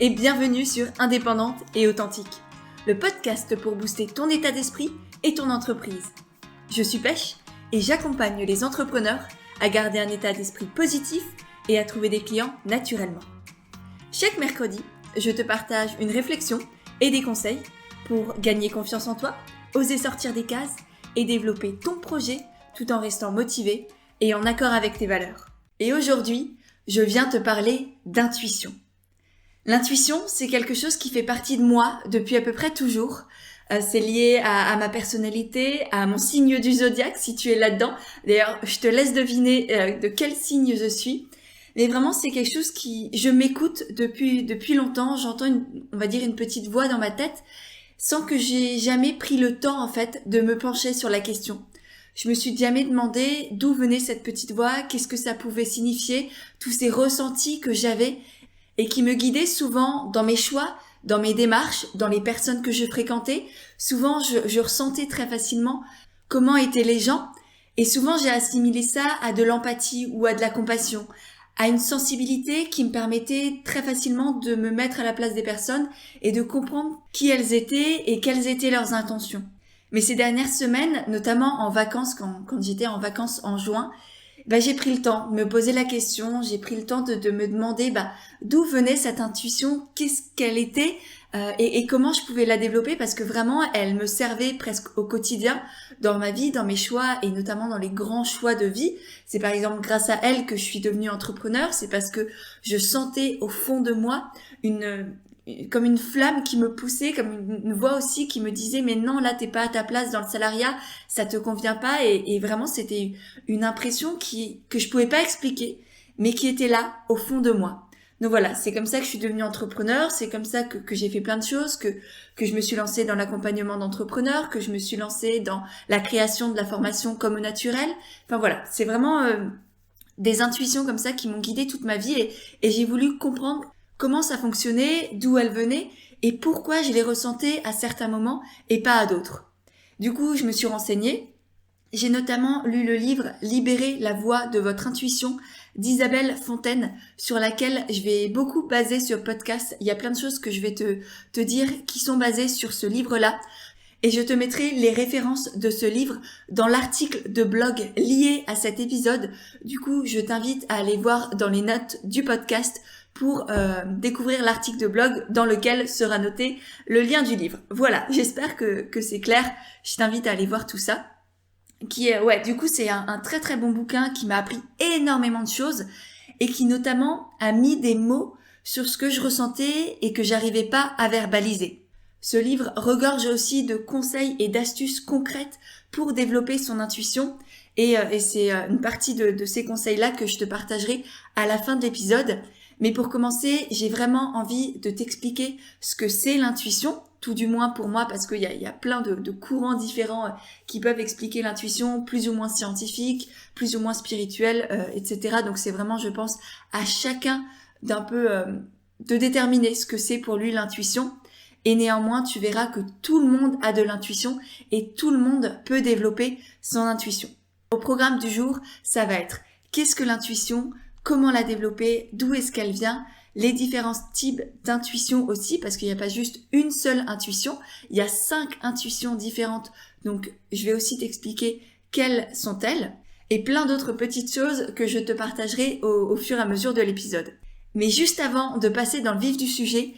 et bienvenue sur Indépendante et Authentique, le podcast pour booster ton état d'esprit et ton entreprise. Je suis Pêche et j'accompagne les entrepreneurs à garder un état d'esprit positif et à trouver des clients naturellement. Chaque mercredi, je te partage une réflexion et des conseils pour gagner confiance en toi, oser sortir des cases et développer ton projet tout en restant motivé et en accord avec tes valeurs. Et aujourd'hui, je viens te parler d'intuition. L'intuition, c'est quelque chose qui fait partie de moi depuis à peu près toujours. C'est lié à ma personnalité, à mon signe du zodiaque, si tu es là-dedans. D'ailleurs, je te laisse deviner de quel signe je suis. Mais vraiment, c'est quelque chose qui... Je m'écoute depuis longtemps. J'entends, une petite voix dans ma tête sans que j'ai jamais pris le temps, en fait, de me pencher sur la question. Je me suis jamais demandé d'où venait cette petite voix, qu'est-ce que ça pouvait signifier, tous ces ressentis que j'avais et qui me guidaient souvent dans mes choix, dans mes démarches, dans les personnes que je fréquentais. Souvent, je ressentais très facilement comment étaient les gens et souvent j'ai assimilé ça à de l'empathie ou à de la compassion, à une sensibilité qui me permettait très facilement de me mettre à la place des personnes et de comprendre qui elles étaient et quelles étaient leurs intentions. Mais ces dernières semaines, notamment en vacances, quand j'étais en vacances en juin, j'ai pris le temps de me poser la question, j'ai pris le temps de me demander d'où venait cette intuition, qu'est-ce qu'elle était et comment je pouvais la développer parce que vraiment elle me servait presque au quotidien dans ma vie, dans mes choix et notamment dans les grands choix de vie. C'est par exemple grâce à elle que je suis devenue entrepreneur, c'est parce que je sentais au fond de moi comme une flamme qui me poussait, comme une voix aussi qui me disait mais non, là t'es pas à ta place dans le salariat, ça te convient pas et vraiment c'était une impression que je pouvais pas expliquer mais qui était là au fond de moi. Donc voilà, c'est comme ça que je suis devenue entrepreneur, c'est comme ça que j'ai fait plein de choses, que je me suis lancée dans l'accompagnement d'entrepreneurs, que je me suis lancée dans la création de la formation comme au naturel. Enfin voilà, c'est vraiment des intuitions comme ça qui m'ont guidée toute ma vie et j'ai voulu comprendre comment ça fonctionnait, d'où elles venaient et pourquoi je les ressentais à certains moments et pas à d'autres. Du coup, je me suis renseignée. J'ai notamment lu le livre « Libérez la voix de votre intuition » d'Isabelle Fontaine, sur laquelle je vais beaucoup baser ce podcast. Il y a plein de choses que je vais te dire qui sont basées sur ce livre-là. Et je te mettrai les références de ce livre dans l'article de blog lié à cet épisode. Du coup, je t'invite à aller voir dans les notes du podcast pour découvrir l'article de blog dans lequel sera noté le lien du livre. Voilà, j'espère que c'est clair. Je t'invite à aller voir tout ça. Du coup, c'est un très très bon bouquin qui m'a appris énormément de choses et qui notamment a mis des mots sur ce que je ressentais et que j'arrivais pas à verbaliser. Ce livre regorge aussi de conseils et d'astuces concrètes pour développer son intuition et c'est une partie de ces conseils-là que je te partagerai à la fin de l'épisode. Mais pour commencer, j'ai vraiment envie de t'expliquer ce que c'est l'intuition, tout du moins pour moi, parce qu'il y a plein de courants différents qui peuvent expliquer l'intuition, plus ou moins scientifique, plus ou moins spirituel, etc. Donc c'est vraiment, je pense, à chacun d'un peu de déterminer ce que c'est pour lui l'intuition. Et néanmoins, tu verras que tout le monde a de l'intuition et tout le monde peut développer son intuition. Au programme du jour, ça va être qu'est-ce que l'intuition ? Comment la développer, d'où est-ce qu'elle vient, les différents types d'intuition aussi, parce qu'il n'y a pas juste une seule intuition, il y a 5 intuitions différentes, donc je vais aussi t'expliquer quelles sont-elles, et plein d'autres petites choses que je te partagerai au fur et à mesure de l'épisode. Mais juste avant de passer dans le vif du sujet,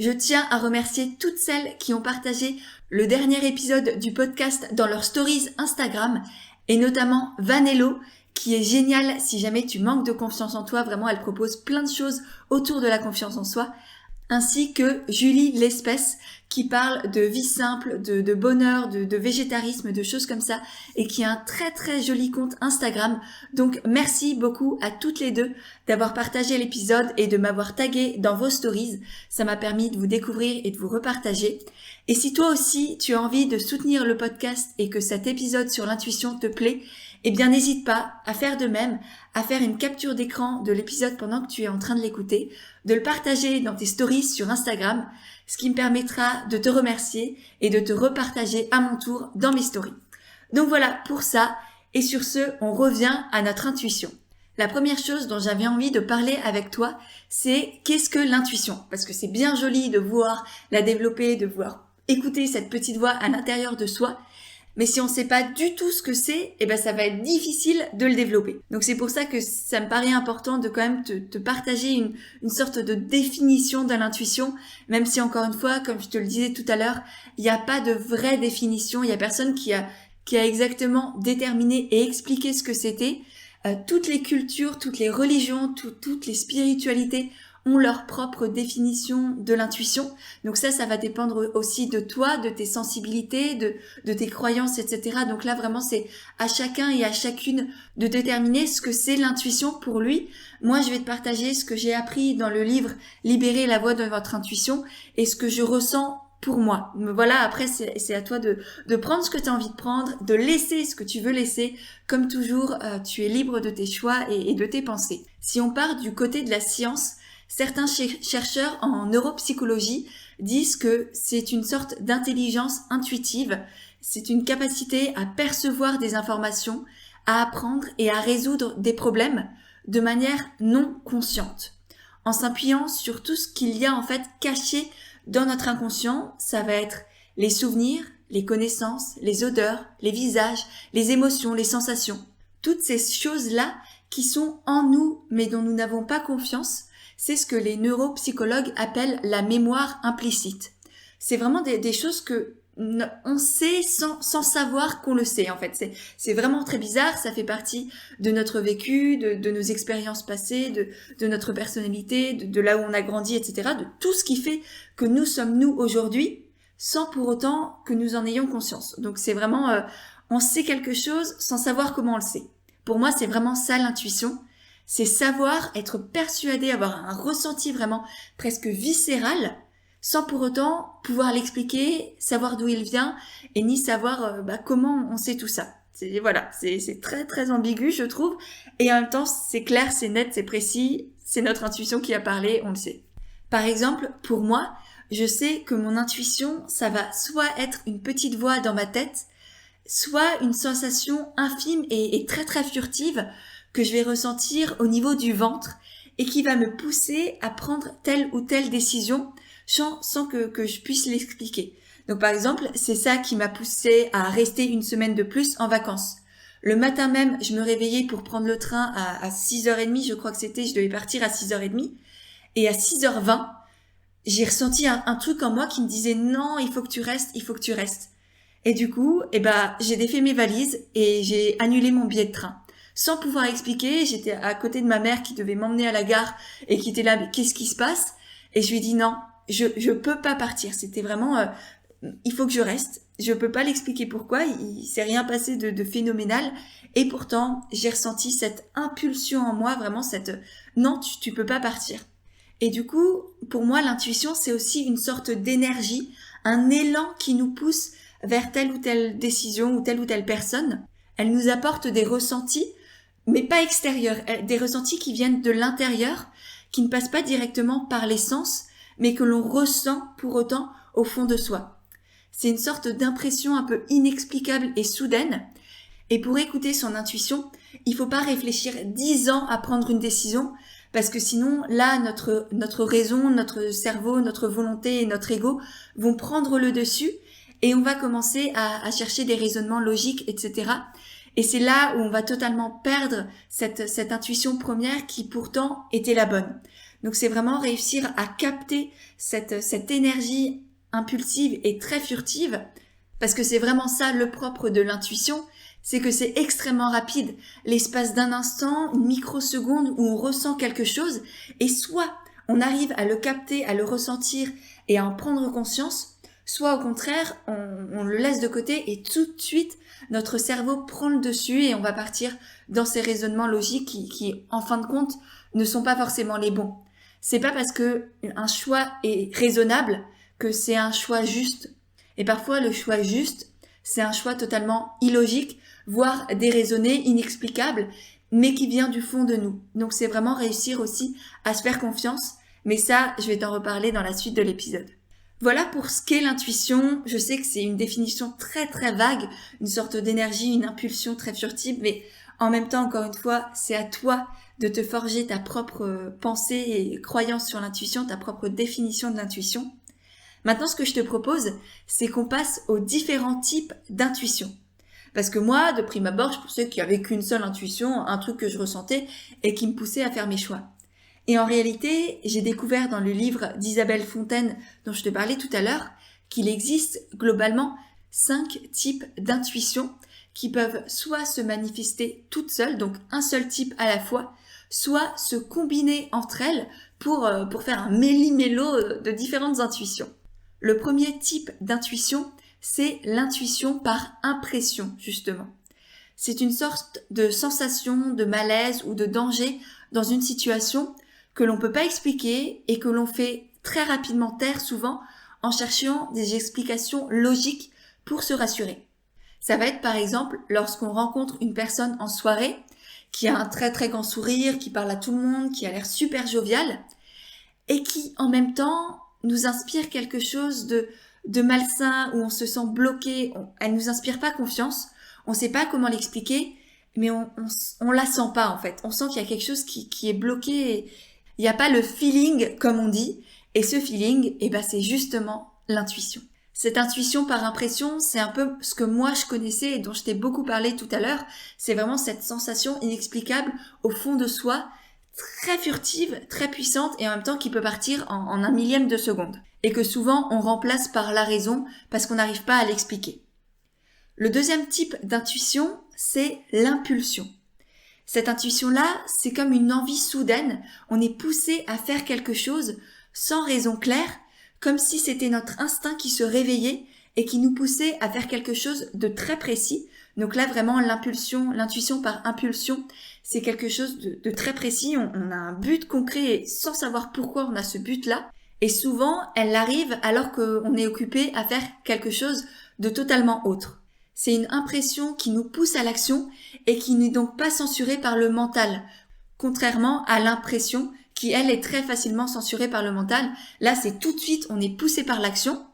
je tiens à remercier toutes celles qui ont partagé le dernier épisode du podcast dans leurs stories Instagram, et notamment Vanello, qui est géniale si jamais tu manques de confiance en toi. Vraiment, elle propose plein de choses autour de la confiance en soi. Ainsi que Julie l'Espèce, qui parle de vie simple, de bonheur, de végétarisme, de choses comme ça, et qui a un très très joli compte Instagram. Donc merci beaucoup à toutes les deux d'avoir partagé l'épisode et de m'avoir tagué dans vos stories. Ça m'a permis de vous découvrir et de vous repartager. Et si toi aussi tu as envie de soutenir le podcast et que cet épisode sur l'intuition te plaît, eh bien n'hésite pas à faire de même, à faire une capture d'écran de l'épisode pendant que tu es en train de l'écouter, de le partager dans tes stories sur Instagram, ce qui me permettra de te remercier et de te repartager à mon tour dans mes stories. Donc voilà pour ça, et sur ce, on revient à notre intuition. La première chose dont j'avais envie de parler avec toi, c'est qu'est-ce que l'intuition? Parce que c'est bien joli de vouloir la développer, de vouloir écouter cette petite voix à l'intérieur de soi, mais si on ne sait pas du tout ce que c'est, ça va être difficile de le développer. Donc c'est pour ça que ça me paraît important de quand même te partager une sorte de définition de l'intuition, même si encore une fois, comme je te le disais tout à l'heure, il n'y a pas de vraie définition, il n'y a personne qui a exactement déterminé et expliqué ce que c'était. Toutes les cultures, toutes les religions, toutes les spiritualités ont leur propre définition de l'intuition. Donc ça va dépendre aussi de toi, de tes sensibilités, de tes croyances, etc. Donc là, vraiment, c'est à chacun et à chacune de déterminer ce que c'est l'intuition pour lui. Moi, je vais te partager ce que j'ai appris dans le livre « Libérer la voix de votre intuition » et ce que je ressens pour moi. Mais voilà, après, c'est à toi de prendre ce que tu as envie de prendre, de laisser ce que tu veux laisser. Comme toujours, tu es libre de tes choix et de tes pensées. Si on part du côté de la science, certains chercheurs en neuropsychologie disent que c'est une sorte d'intelligence intuitive. C'est une capacité à percevoir des informations, à apprendre et à résoudre des problèmes de manière non consciente. En s'appuyant sur tout ce qu'il y a en fait caché dans notre inconscient, ça va être les souvenirs, les connaissances, les odeurs, les visages, les émotions, les sensations. Toutes ces choses-là qui sont en nous mais dont nous n'avons pas confiance, c'est ce que les neuropsychologues appellent la mémoire implicite. C'est vraiment des choses que on sait sans savoir qu'on le sait en fait. C'est vraiment très bizarre, ça fait partie de notre vécu, de nos expériences passées, de notre personnalité, de là où on a grandi, etc. De tout ce qui fait que nous sommes nous aujourd'hui, sans pour autant que nous en ayons conscience. Donc c'est vraiment, on sait quelque chose sans savoir comment on le sait. Pour moi, c'est vraiment ça l'intuition. C'est savoir, être persuadé, avoir un ressenti vraiment presque viscéral, sans pour autant pouvoir l'expliquer, savoir d'où il vient, et ni savoir comment on sait tout ça. C'est très très ambigu, je trouve, et en même temps, c'est clair, c'est net, c'est précis, c'est notre intuition qui a parlé, on le sait. Par exemple, pour moi, je sais que mon intuition, ça va soit être une petite voix dans ma tête, soit une sensation infime et très très furtive que je vais ressentir au niveau du ventre et qui va me pousser à prendre telle ou telle décision sans que je puisse l'expliquer. Donc par exemple, c'est ça qui m'a poussé à rester une semaine de plus en vacances. Le matin même, je me réveillais pour prendre le train à 6h30, je crois que je devais partir à 6h30. Et à 6h20, j'ai ressenti un truc en moi qui me disait non, il faut que tu restes, il faut que tu restes. Et du coup, j'ai défait mes valises et j'ai annulé mon billet de train. Sans pouvoir expliquer, j'étais à côté de ma mère qui devait m'emmener à la gare et qui était là, mais qu'est-ce qui se passe? Et je lui ai dit non, je peux pas partir. C'était vraiment, il faut que je reste. Je peux pas l'expliquer pourquoi, il s'est rien passé de phénoménal. Et pourtant, j'ai ressenti cette impulsion en moi, vraiment non, tu peux pas partir. Et du coup, pour moi, l'intuition, c'est aussi une sorte d'énergie, un élan qui nous pousse vers telle ou telle décision ou telle personne. Elle nous apporte des ressentis, mais pas extérieurs, des ressentis qui viennent de l'intérieur, qui ne passent pas directement par les sens, mais que l'on ressent pour autant au fond de soi. C'est une sorte d'impression un peu inexplicable et soudaine. Et pour écouter son intuition, il faut pas réfléchir 10 ans à prendre une décision, parce que sinon, là, notre raison, notre cerveau, notre volonté et notre ego vont prendre le dessus et on va commencer à chercher des raisonnements logiques, etc. Et c'est là où on va totalement perdre cette intuition première qui pourtant était la bonne. Donc c'est vraiment réussir à capter cette énergie impulsive et très furtive, parce que c'est vraiment ça le propre de l'intuition, c'est que c'est extrêmement rapide, l'espace d'un instant, une microseconde où on ressent quelque chose, et soit on arrive à le capter, à le ressentir et à en prendre conscience, soit au contraire, on le laisse de côté et tout de suite, notre cerveau prend le dessus et on va partir dans ces raisonnements logiques qui, en fin de compte, ne sont pas forcément les bons. C'est pas parce que un choix est raisonnable que c'est un choix juste. Et parfois, le choix juste, c'est un choix totalement illogique, voire déraisonné, inexplicable, mais qui vient du fond de nous. Donc c'est vraiment réussir aussi à se faire confiance, mais ça, je vais t'en reparler dans la suite de l'épisode. Voilà pour ce qu'est l'intuition. Je sais que c'est une définition très très vague, une sorte d'énergie, une impulsion très furtive, mais en même temps, encore une fois, c'est à toi de te forger ta propre pensée et croyance sur l'intuition, ta propre définition de l'intuition. Maintenant, ce que je te propose, c'est qu'on passe aux différents types d'intuition. Parce que moi, de prime abord, je pensais qu'il n'y avait qu'une seule intuition, un truc que je ressentais et qui me poussait à faire mes choix. Et en réalité, j'ai découvert dans le livre d'Isabelle Fontaine, dont je te parlais tout à l'heure, qu'il existe globalement 5 types d'intuition qui peuvent soit se manifester toutes seules, donc un seul type à la fois, soit se combiner entre elles pour faire un méli-mélo de différentes intuitions. Le premier type d'intuition, c'est l'intuition par impression, justement. C'est une sorte de sensation de malaise ou de danger dans une situation que l'on ne peut pas expliquer et que l'on fait très rapidement taire souvent en cherchant des explications logiques pour se rassurer. Ça va être par exemple lorsqu'on rencontre une personne en soirée qui a un très très grand sourire, qui parle à tout le monde, qui a l'air super jovial et qui en même temps nous inspire quelque chose de malsain, où on se sent bloqué, elle nous inspire pas confiance, on sait pas comment l'expliquer, mais on la sent pas en fait. On sent qu'il y a quelque chose qui est bloqué, et il n'y a pas le feeling comme on dit, et ce feeling, c'est justement l'intuition. Cette intuition par impression, c'est un peu ce que moi je connaissais et dont je t'ai beaucoup parlé tout à l'heure, c'est vraiment cette sensation inexplicable au fond de soi, très furtive, très puissante et en même temps qui peut partir en un millième de seconde. Et que souvent on remplace par la raison parce qu'on n'arrive pas à l'expliquer. Le deuxième type d'intuition, c'est l'impulsion. Cette intuition-là, c'est comme une envie soudaine, on est poussé à faire quelque chose sans raison claire, comme si c'était notre instinct qui se réveillait et qui nous poussait à faire quelque chose de très précis. Donc là, vraiment, l'intuition par impulsion, c'est quelque chose de très précis. On a un but concret sans savoir pourquoi on a ce but-là. Et souvent, elle arrive alors qu'on est occupé à faire quelque chose de totalement autre. C'est une impression qui nous pousse à l'action et qui n'est donc pas censurée par le mental, contrairement à l'impression qui, elle, est très facilement censurée par le mental. Là, c'est tout de suite, on est poussé par l'action.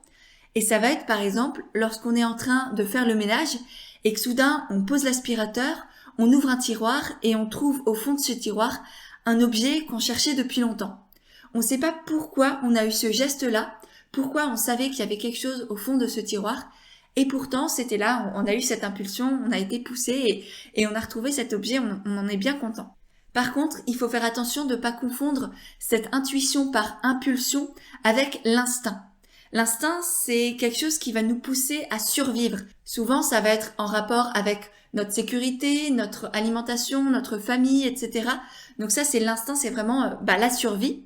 Et ça va être, par exemple, lorsqu'on est en train de faire le ménage et que soudain, on pose l'aspirateur, on ouvre un tiroir et on trouve au fond de ce tiroir un objet qu'on cherchait depuis longtemps. On ne sait pas pourquoi on a eu ce geste-là, pourquoi on savait qu'il y avait quelque chose au fond de ce tiroir, et pourtant c'était là, on a eu cette impulsion, on a été poussé et on a retrouvé cet objet, on en est bien content. Par contre, il faut faire attention de ne pas confondre cette intuition par impulsion avec l'instinct. L'instinct, c'est quelque chose qui va nous pousser à survivre. Souvent, ça va être en rapport avec notre sécurité, notre alimentation, notre famille, etc. Donc ça, c'est l'instinct, c'est vraiment la survie.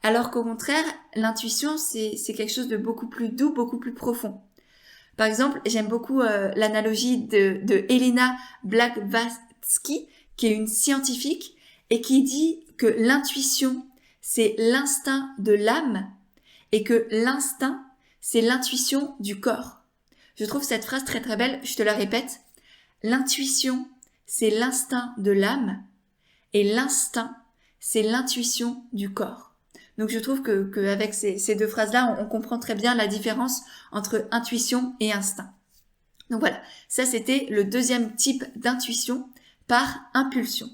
Alors qu'au contraire, l'intuition, c'est quelque chose de beaucoup plus doux, beaucoup plus profond. Par exemple, j'aime beaucoup l'analogie de Helena Blavatsky, qui est une scientifique, et qui dit que l'intuition, c'est l'instinct de l'âme, et que l'instinct, c'est l'intuition du corps. Je trouve cette phrase très très belle, je te la répète. L'intuition, c'est l'instinct de l'âme, et l'instinct, c'est l'intuition du corps. Donc je trouve que avec ces deux phrases-là, on comprend très bien la différence entre intuition et instinct. Donc voilà, ça c'était le deuxième type d'intuition par impulsion.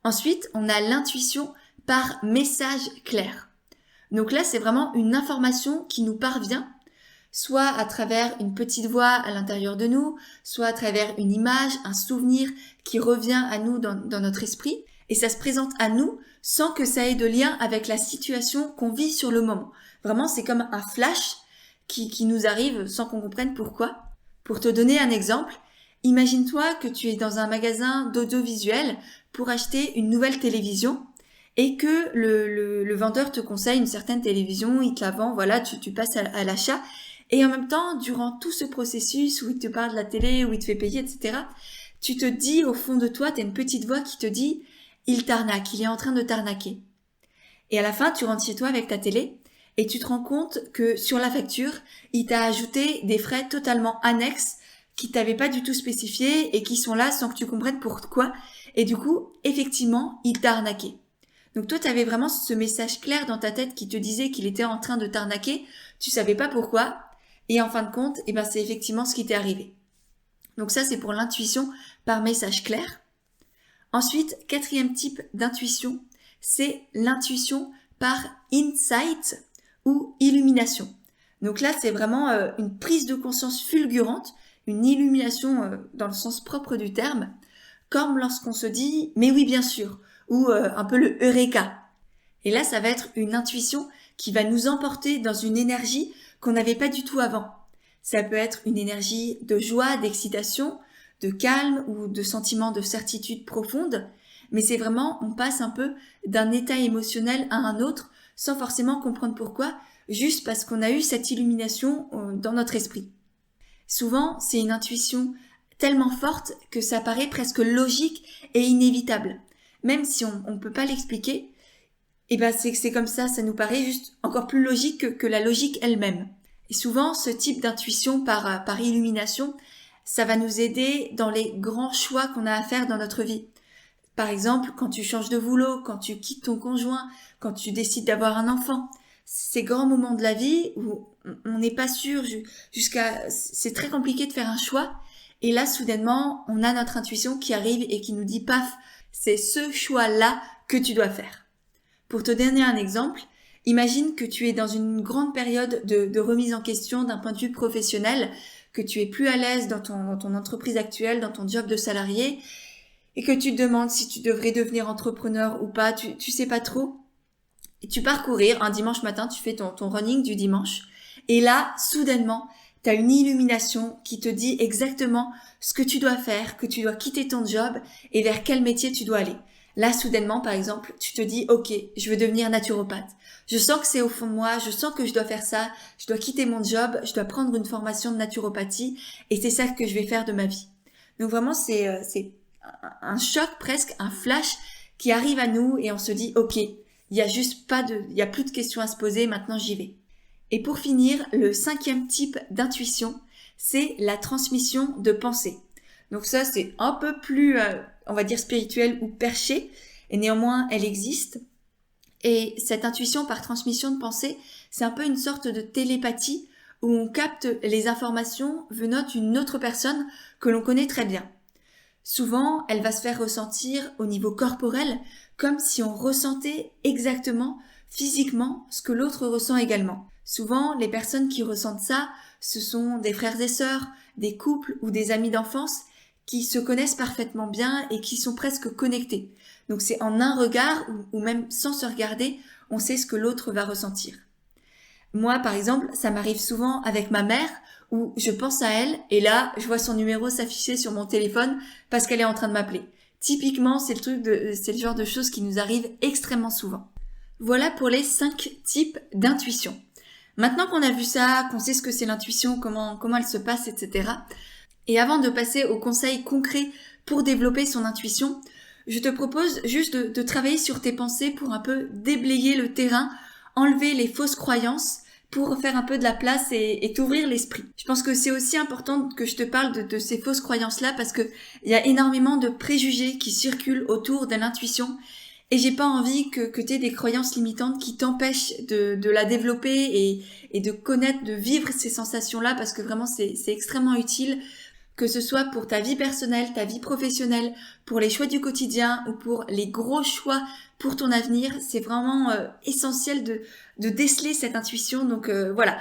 Ensuite, on a l'intuition par message clair. Donc là, c'est vraiment une information qui nous parvient, soit à travers une petite voix à l'intérieur de nous, soit à travers une image, un souvenir qui revient à nous dans notre esprit, et ça se présente à nous sans que ça ait de lien avec la situation qu'on vit sur le moment. Vraiment, c'est comme un flash qui nous arrive sans qu'on comprenne pourquoi. Pour te donner un exemple, imagine-toi que tu es dans un magasin d'audiovisuel pour acheter une nouvelle télévision et que le vendeur te conseille une certaine télévision, il te la vend, voilà, tu passes à l'achat. Et en même temps, durant tout ce processus où il te parle de la télé, où il te fait payer, etc., tu te dis au fond de toi, tu as une petite voix qui te dit « il t'arnaque, il est en train de t'arnaquer ». Et à la fin, tu rentres chez toi avec ta télé et tu te rends compte que sur la facture, il t'a ajouté des frais totalement annexes qui t'avaient pas du tout spécifiés et qui sont là sans que tu comprennes pourquoi. Et du coup, effectivement, il t'a arnaqué. Donc toi, tu avais vraiment ce message clair dans ta tête qui te disait qu'il était en train de t'arnaquer. Tu savais pas pourquoi. Et en fin de compte, c'est effectivement ce qui t'est arrivé. Donc ça, c'est pour l'intuition par message clair. Ensuite, quatrième type d'intuition, c'est l'intuition par insight ou illumination. Donc là, c'est vraiment une prise de conscience fulgurante, une illumination dans le sens propre du terme, comme lorsqu'on se dit « mais oui, bien sûr » ou un peu le Eureka. Et là, ça va être une intuition qui va nous emporter dans une énergie qu'on n'avait pas du tout avant. Ça peut être une énergie de joie, d'excitation, de calme ou de sentiment de certitude profonde, mais c'est vraiment, on passe un peu d'un état émotionnel à un autre sans forcément comprendre pourquoi, juste parce qu'on a eu cette illumination dans notre esprit. Souvent, c'est une intuition tellement forte que ça paraît presque logique et inévitable. Même si on ne peut pas l'expliquer, c'est comme ça nous paraît juste encore plus logique que la logique elle-même. Et souvent, ce type d'intuition par illumination, ça va nous aider dans les grands choix qu'on a à faire dans notre vie. Par exemple, quand tu changes de boulot, quand tu quittes ton conjoint, quand tu décides d'avoir un enfant, ces grands moments de la vie où on n'est pas sûr c'est très compliqué de faire un choix. Et là, soudainement, on a notre intuition qui arrive et qui nous dit paf, c'est ce choix-là que tu dois faire. Pour te donner un exemple, imagine que tu es dans une grande période de remise en question d'un point de vue professionnel, que tu es plus à l'aise dans ton entreprise actuelle, dans ton job de salarié, et que tu te demandes si tu devrais devenir entrepreneur ou pas, tu sais pas trop. Et tu pars courir un dimanche matin, tu fais ton running du dimanche, et là, soudainement, tu as une illumination qui te dit exactement ce que tu dois faire, que tu dois quitter ton job et vers quel métier tu dois aller. Là, soudainement, par exemple, tu te dis « Ok, je veux devenir naturopathe. Je sens que c'est au fond de moi, je sens que je dois faire ça, je dois quitter mon job, je dois prendre une formation de naturopathie et c'est ça que je vais faire de ma vie. » Donc vraiment, c'est un choc presque, un flash qui arrive à nous et on se dit « Ok, il y a plus de questions à se poser, maintenant j'y vais. » Et pour finir, le cinquième type d'intuition, c'est la transmission de pensée. Donc ça, c'est un peu plus, on va dire, spirituel ou perché, et néanmoins, elle existe. Et cette intuition par transmission de pensée, c'est un peu une sorte de télépathie où on capte les informations venant d'une autre personne que l'on connaît très bien. Souvent, elle va se faire ressentir au niveau corporel, comme si on ressentait exactement, physiquement, ce que l'autre ressent également. Souvent, les personnes qui ressentent ça, ce sont des frères et sœurs, des couples ou des amis d'enfance qui se connaissent parfaitement bien et qui sont presque connectés. Donc c'est en un regard ou même sans se regarder, on sait ce que l'autre va ressentir. Moi, par exemple, ça m'arrive souvent avec ma mère où je pense à elle et là, je vois son numéro s'afficher sur mon téléphone parce qu'elle est en train de m'appeler. Typiquement, c'est le genre de choses qui nous arrivent extrêmement souvent. Voilà pour les 5 types d'intuition. Maintenant qu'on a vu ça, qu'on sait ce que c'est l'intuition, comment elle se passe, etc. Et avant de passer aux conseils concrets pour développer son intuition, je te propose juste de travailler sur tes pensées pour un peu déblayer le terrain, enlever les fausses croyances pour faire un peu de la place et t'ouvrir l'esprit. Je pense que c'est aussi important que je te parle de ces fausses croyances-là parce que il y a énormément de préjugés qui circulent autour de l'intuition et j'ai pas envie que tu aies des croyances limitantes qui t'empêchent de la développer et de connaître, de vivre ces sensations-là parce que vraiment c'est extrêmement utile, que ce soit pour ta vie personnelle, ta vie professionnelle, pour les choix du quotidien ou pour les gros choix pour ton avenir. C'est vraiment essentiel de déceler cette intuition. Donc voilà,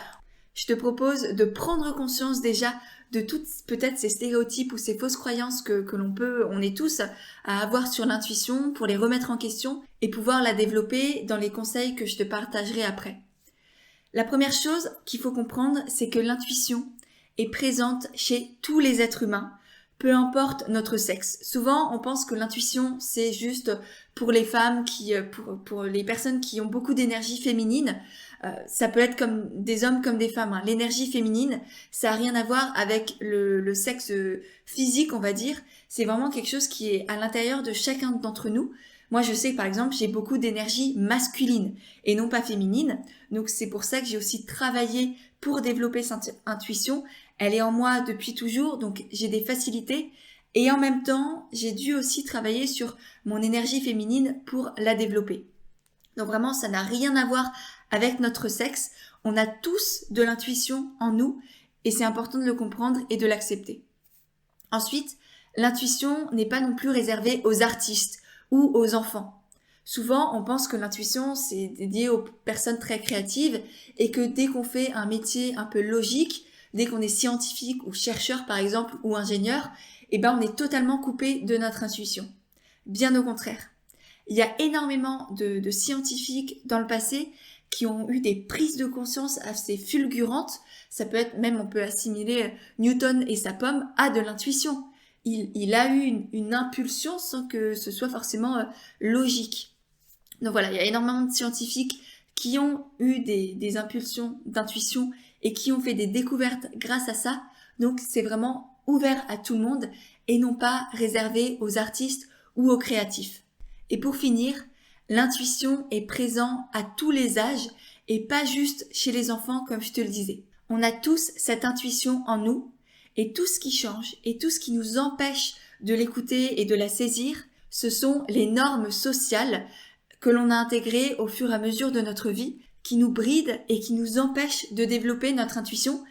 je te propose de prendre conscience déjà de toutes peut-être ces stéréotypes ou ces fausses croyances que on est tous à avoir sur l'intuition pour les remettre en question et pouvoir la développer dans les conseils que je te partagerai après. La première chose qu'il faut comprendre, c'est que l'intuition est présente chez tous les êtres humains, peu importe notre sexe. Souvent, on pense que l'intuition, c'est juste pour les femmes, pour les personnes qui ont beaucoup d'énergie féminine. Ça peut être comme des hommes comme des femmes. L'énergie féminine, ça n'a rien à voir avec le sexe physique, on va dire. C'est vraiment quelque chose qui est à l'intérieur de chacun d'entre nous. Moi, je sais, par exemple, j'ai beaucoup d'énergie masculine et non pas féminine. Donc, c'est pour ça que j'ai aussi travaillé pour développer cette intuition. Elle est en moi depuis toujours, donc j'ai des facilités. Et en même temps, j'ai dû aussi travailler sur mon énergie féminine pour la développer. Donc vraiment, ça n'a rien à voir avec notre sexe. On a tous de l'intuition en nous et c'est important de le comprendre et de l'accepter. Ensuite, l'intuition n'est pas non plus réservée aux artistes ou aux enfants. Souvent, on pense que l'intuition, c'est dédié aux personnes très créatives et que dès qu'on fait un métier un peu logique, dès qu'on est scientifique ou chercheur par exemple ou ingénieur, on est totalement coupé de notre intuition. Bien au contraire. Il y a énormément de scientifiques dans le passé qui ont eu des prises de conscience assez fulgurantes. Ça peut être, même on peut assimiler Newton et sa pomme à de l'intuition. Il a eu une impulsion sans que ce soit forcément logique. Donc voilà, il y a énormément de scientifiques qui ont eu des impulsions d'intuition et qui ont fait des découvertes grâce à ça. Donc c'est vraiment ouvert à tout le monde et non pas réservé aux artistes ou aux créatifs. Et pour finir, l'intuition est présente à tous les âges et pas juste chez les enfants comme je te le disais. On a tous cette intuition en nous et tout ce qui change et tout ce qui nous empêche de l'écouter et de la saisir, ce sont les normes sociales que l'on a intégrées au fur et à mesure de notre vie, qui nous brident et qui nous empêchent de développer notre intuition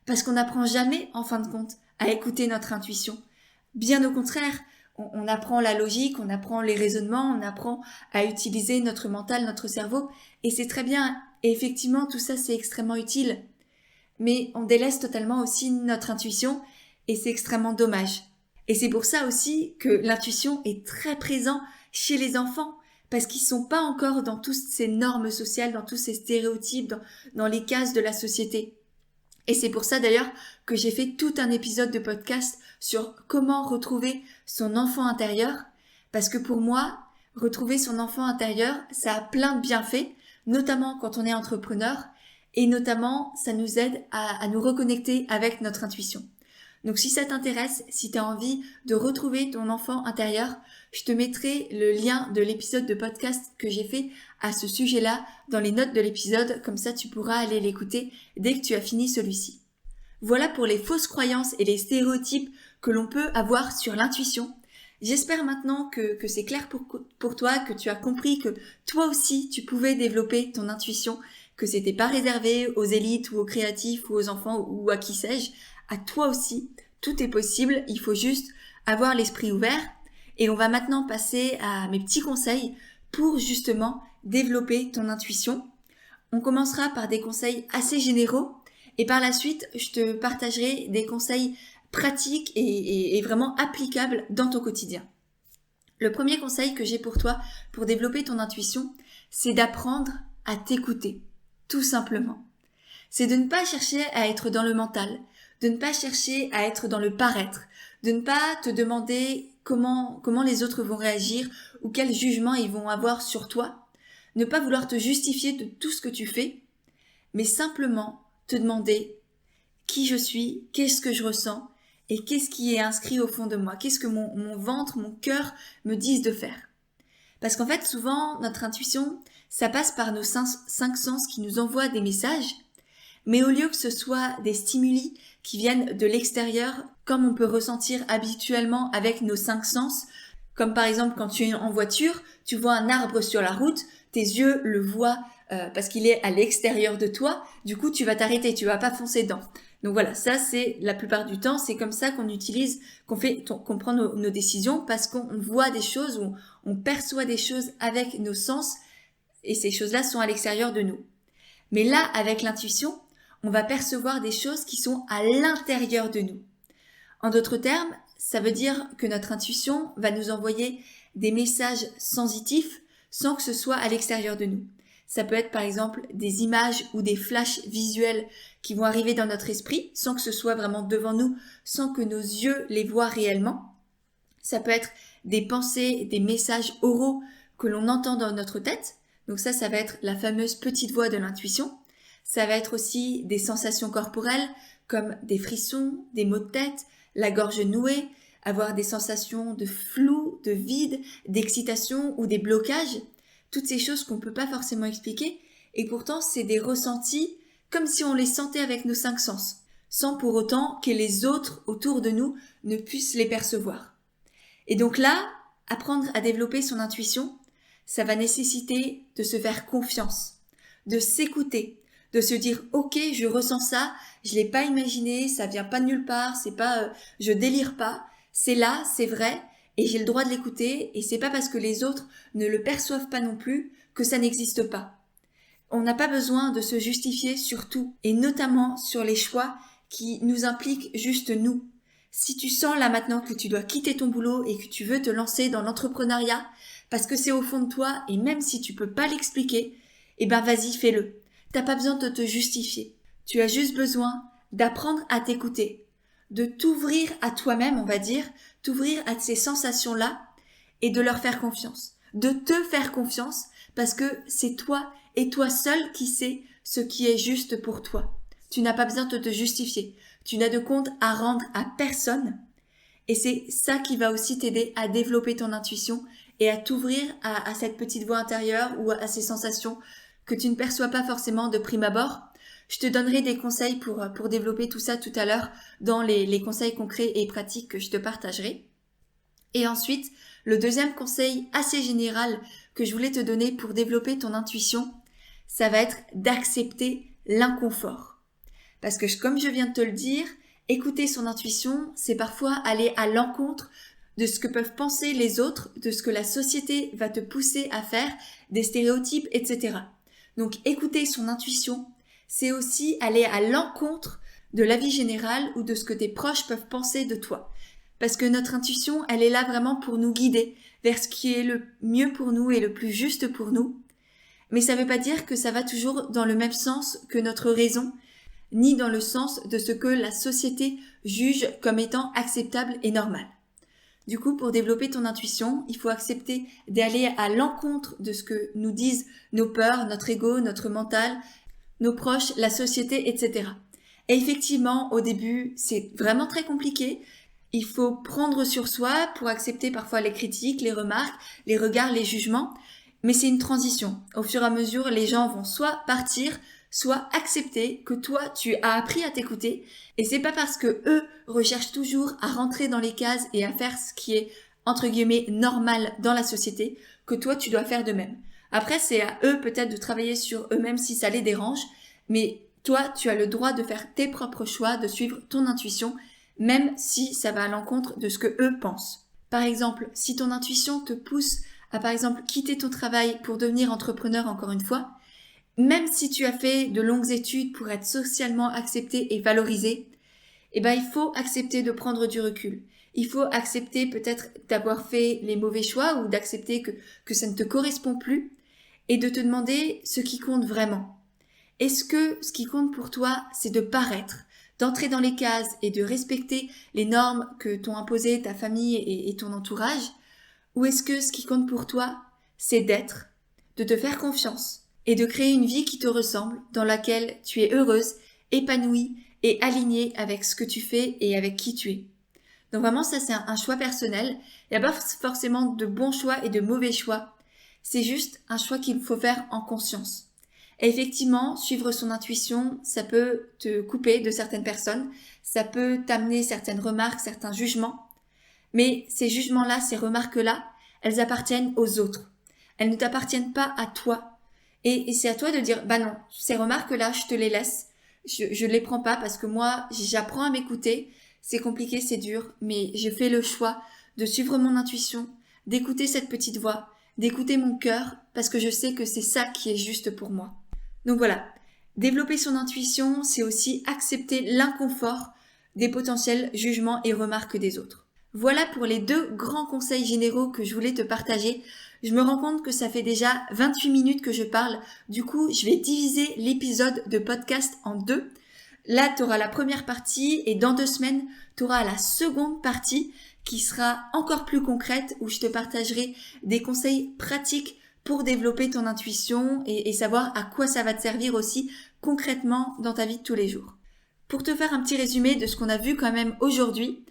parce qu'on n'apprend jamais, en fin de compte, à écouter notre intuition. Bien au contraire, on apprend la logique, on apprend les raisonnements, on apprend à utiliser notre mental, notre cerveau, et c'est très bien. Et effectivement, tout ça, c'est extrêmement utile. Mais on délaisse totalement aussi notre intuition, et c'est extrêmement dommage. Et c'est pour ça aussi que l'intuition est très présente chez les enfants, parce qu'ils sont pas encore dans toutes ces normes sociales, dans tous ces stéréotypes, dans les cases de la société. Et c'est pour ça d'ailleurs que j'ai fait tout un épisode de podcast sur comment retrouver son enfant intérieur, parce que pour moi, retrouver son enfant intérieur, ça a plein de bienfaits, notamment quand on est entrepreneur, et notamment ça nous aide à nous reconnecter avec notre intuition. Donc si ça t'intéresse, si tu as envie de retrouver ton enfant intérieur, je te mettrai le lien de l'épisode de podcast que j'ai fait à ce sujet-là dans les notes de l'épisode, comme ça tu pourras aller l'écouter dès que tu as fini celui-ci. Voilà pour les fausses croyances et les stéréotypes que l'on peut avoir sur l'intuition. J'espère maintenant que c'est clair pour toi, que tu as compris que toi aussi tu pouvais développer ton intuition, que c'était pas réservé aux élites ou aux créatifs ou aux enfants ou à qui sais-je. À toi aussi, tout est possible, il faut juste avoir l'esprit ouvert. Et on va maintenant passer à mes petits conseils pour justement développer ton intuition. On commencera par des conseils assez généraux et par la suite, je te partagerai des conseils pratiques et vraiment applicables dans ton quotidien. Le premier conseil que j'ai pour toi pour développer ton intuition, c'est d'apprendre à t'écouter, tout simplement. C'est de ne pas chercher à être dans le mental, de ne pas chercher à être dans le paraître, de ne pas te demander comment les autres vont réagir ou quel jugement ils vont avoir sur toi, ne pas vouloir te justifier de tout ce que tu fais, mais simplement te demander qui je suis, qu'est-ce que je ressens et qu'est-ce qui est inscrit au fond de moi, qu'est-ce que mon ventre, mon cœur me disent de faire. Parce qu'en fait, souvent, notre intuition, ça passe par nos cinq sens qui nous envoient des messages, mais au lieu que ce soit des stimuli qui viennent de l'extérieur, comme on peut ressentir habituellement avec nos cinq sens, comme par exemple quand tu es en voiture, tu vois un arbre sur la route, tes yeux le voient parce qu'il est à l'extérieur de toi, du coup tu vas t'arrêter, tu vas pas foncer dedans. Donc voilà, ça c'est la plupart du temps, c'est comme ça qu'on utilise, qu'on prend nos décisions parce qu'on voit des choses ou on perçoit des choses avec nos sens et ces choses-là sont à l'extérieur de nous. Mais là, avec l'intuition, on va percevoir des choses qui sont à l'intérieur de nous. En d'autres termes, ça veut dire que notre intuition va nous envoyer des messages sensitifs sans que ce soit à l'extérieur de nous. Ça peut être par exemple des images ou des flashs visuels qui vont arriver dans notre esprit sans que ce soit vraiment devant nous, sans que nos yeux les voient réellement. Ça peut être des pensées, des messages oraux que l'on entend dans notre tête. Donc ça va être la fameuse petite voix de l'intuition. Ça va être aussi des sensations corporelles comme des frissons, des maux de tête, la gorge nouée, avoir des sensations de flou, de vide, d'excitation ou des blocages. Toutes ces choses qu'on ne peut pas forcément expliquer et pourtant c'est des ressentis comme si on les sentait avec nos cinq sens, sans pour autant que les autres autour de nous ne puissent les percevoir. Et donc là, apprendre à développer son intuition, ça va nécessiter de se faire confiance, de s'écouter, de se dire ok, je ressens ça, je l'ai pas imaginé, ça vient pas de nulle part, c'est pas je délire pas, C'est là, c'est vrai, et j'ai le droit de l'écouter, et c'est pas parce que les autres ne le perçoivent pas non plus que ça n'existe pas. On n'a pas besoin de se justifier sur tout, et notamment sur les choix qui nous impliquent juste nous. Si tu sens là maintenant que tu dois quitter ton boulot et que tu veux te lancer dans l'entrepreneuriat, parce que c'est au fond de toi, et même si tu peux pas l'expliquer, eh ben vas-y, fais-le. T'as pas besoin de te justifier. Tu as juste besoin d'apprendre à t'écouter, de t'ouvrir à toi-même, on va dire, t'ouvrir à ces sensations-là et de leur faire confiance. De te faire confiance parce que c'est toi et toi seul qui sais ce qui est juste pour toi. Tu n'as pas besoin de te justifier. Tu n'as de compte à rendre à personne. Et c'est ça qui va aussi t'aider à développer ton intuition et à t'ouvrir à cette petite voix intérieure ou à ces sensations que tu ne perçois pas forcément de prime abord. Je te donnerai des conseils pour développer tout ça tout à l'heure dans les conseils concrets et pratiques que je te partagerai. Et ensuite, le deuxième conseil assez général que je voulais te donner pour développer ton intuition, ça va être d'accepter l'inconfort. Parce que comme je viens de te le dire, écouter son intuition, c'est parfois aller à l'encontre de ce que peuvent penser les autres, de ce que la société va te pousser à faire, des stéréotypes, etc. Donc écouter son intuition, c'est aussi aller à l'encontre de l'avis général ou de ce que tes proches peuvent penser de toi. Parce que notre intuition, elle est là vraiment pour nous guider vers ce qui est le mieux pour nous et le plus juste pour nous. Mais ça ne veut pas dire que ça va toujours dans le même sens que notre raison, ni dans le sens de ce que la société juge comme étant acceptable et normal. Du coup, pour développer ton intuition, il faut accepter d'aller à l'encontre de ce que nous disent nos peurs, notre ego, notre mental, nos proches, la société, etc. Et effectivement, au début, c'est vraiment très compliqué. Il faut prendre sur soi pour accepter parfois les critiques, les remarques, les regards, les jugements. Mais c'est une transition. Au fur et à mesure, les gens vont soit partir, soit accepter que toi, tu as appris à t'écouter. Et c'est pas parce que eux recherchent toujours à rentrer dans les cases et à faire ce qui est, entre guillemets, normal dans la société, que toi, tu dois faire de même. Après, c'est à eux peut-être de travailler sur eux-mêmes si ça les dérange, mais toi, tu as le droit de faire tes propres choix, de suivre ton intuition, même si ça va à l'encontre de ce que eux pensent. Par exemple, si ton intuition te pousse à, par exemple, quitter ton travail pour devenir entrepreneur encore une fois, même si tu as fait de longues études pour être socialement accepté et valorisé, eh ben, il faut accepter de prendre du recul. Il faut accepter peut-être d'avoir fait les mauvais choix ou d'accepter que ça ne te correspond plus et de te demander ce qui compte vraiment. Est-ce que ce qui compte pour toi, c'est de paraître, d'entrer dans les cases et de respecter les normes que t'ont imposées ta famille et ton entourage? Ou est-ce que ce qui compte pour toi, c'est d'être, de te faire confiance et de créer une vie qui te ressemble, dans laquelle tu es heureuse, épanouie et alignée avec ce que tu fais et avec qui tu es? Donc vraiment, ça c'est un choix personnel. Il n'y a pas forcément de bons choix et de mauvais choix. C'est juste un choix qu'il faut faire en conscience. Et effectivement, suivre son intuition, ça peut te couper de certaines personnes, ça peut t'amener certaines remarques, certains jugements. Mais ces jugements-là, ces remarques-là, elles appartiennent aux autres. Elles ne t'appartiennent pas à toi. Et c'est à toi de dire, bah non, ces remarques-là, je te les laisse. Je les prends pas parce que moi, j'apprends à m'écouter. C'est compliqué, c'est dur, mais je fais le choix de suivre mon intuition, d'écouter cette petite voix, d'écouter mon cœur, parce que je sais que c'est ça qui est juste pour moi. Donc voilà, développer son intuition, c'est aussi accepter l'inconfort des potentiels jugements et remarques des autres. Voilà pour les 2 grands conseils généraux que je voulais te partager. Je me rends compte que ça fait déjà 28 minutes que je parle. Du coup, je vais diviser l'épisode de podcast en 2. Là, tu auras la première partie et dans 2 semaines, tu auras la seconde partie qui sera encore plus concrète où je te partagerai des conseils pratiques pour développer ton intuition et savoir à quoi ça va te servir aussi concrètement dans ta vie de tous les jours. Pour te faire un petit résumé de ce qu'on a vu quand même aujourd'hui,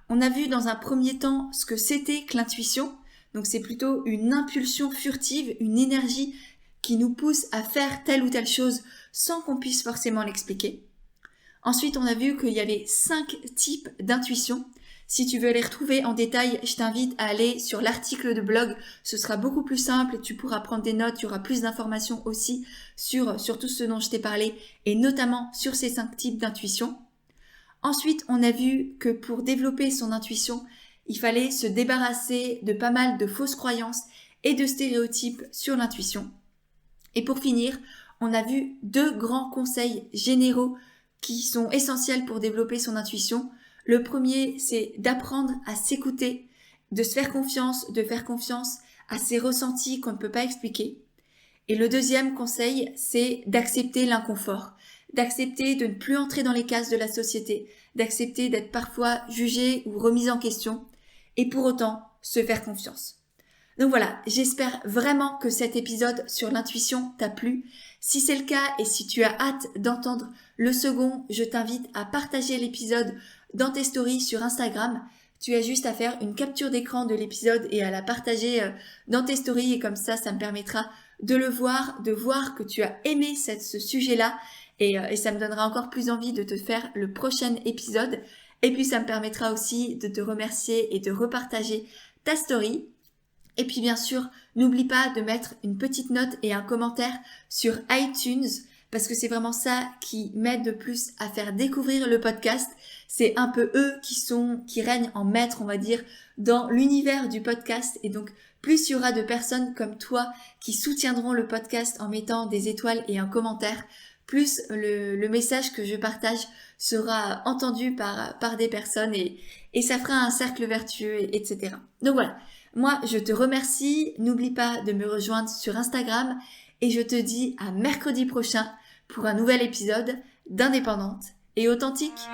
on a vu dans un premier temps ce que c'était que l'intuition. Donc c'est plutôt une impulsion furtive, une énergie qui nous pousse à faire telle ou telle chose sans qu'on puisse forcément l'expliquer. Ensuite, on a vu qu'il y avait 5 types d'intuition. Si tu veux les retrouver en détail, je t'invite à aller sur l'article de blog. Ce sera beaucoup plus simple, tu pourras prendre des notes, il y aura plus d'informations aussi sur tout ce dont je t'ai parlé et notamment sur ces 5 types d'intuition. Ensuite, on a vu que pour développer son intuition, il fallait se débarrasser de pas mal de fausses croyances et de stéréotypes sur l'intuition. Et pour finir, on a vu 2 grands conseils généraux qui sont essentiels pour développer son intuition. Le premier, c'est d'apprendre à s'écouter, de se faire confiance, de faire confiance à ses ressentis qu'on ne peut pas expliquer. Et le deuxième conseil, c'est d'accepter l'inconfort, d'accepter de ne plus entrer dans les cases de la société, d'accepter d'être parfois jugé ou remis en question, et pour autant se faire confiance. Donc voilà, j'espère vraiment que cet épisode sur l'intuition t'a plu. Si c'est le cas et si tu as hâte d'entendre le second, je t'invite à partager l'épisode dans tes stories sur Instagram. Tu as juste à faire une capture d'écran de l'épisode et à la partager dans tes stories et comme ça me permettra de le voir, de voir que tu as aimé ce sujet-là et ça me donnera encore plus envie de te faire le prochain épisode. Et puis ça me permettra aussi de te remercier et de repartager ta story. Et puis bien sûr, n'oublie pas de mettre une petite note et un commentaire sur iTunes parce que c'est vraiment ça qui m'aide de plus à faire découvrir le podcast. C'est un peu eux qui règnent en maître, on va dire, dans l'univers du podcast. Et donc, plus il y aura de personnes comme toi qui soutiendront le podcast en mettant des étoiles et un commentaire, plus le message que je partage sera entendu par des personnes et ça fera un cercle vertueux, etc. Donc voilà. Moi, je te remercie. N'oublie pas de me rejoindre sur Instagram et je te dis à mercredi prochain pour un nouvel épisode d'Indépendante et Authentique.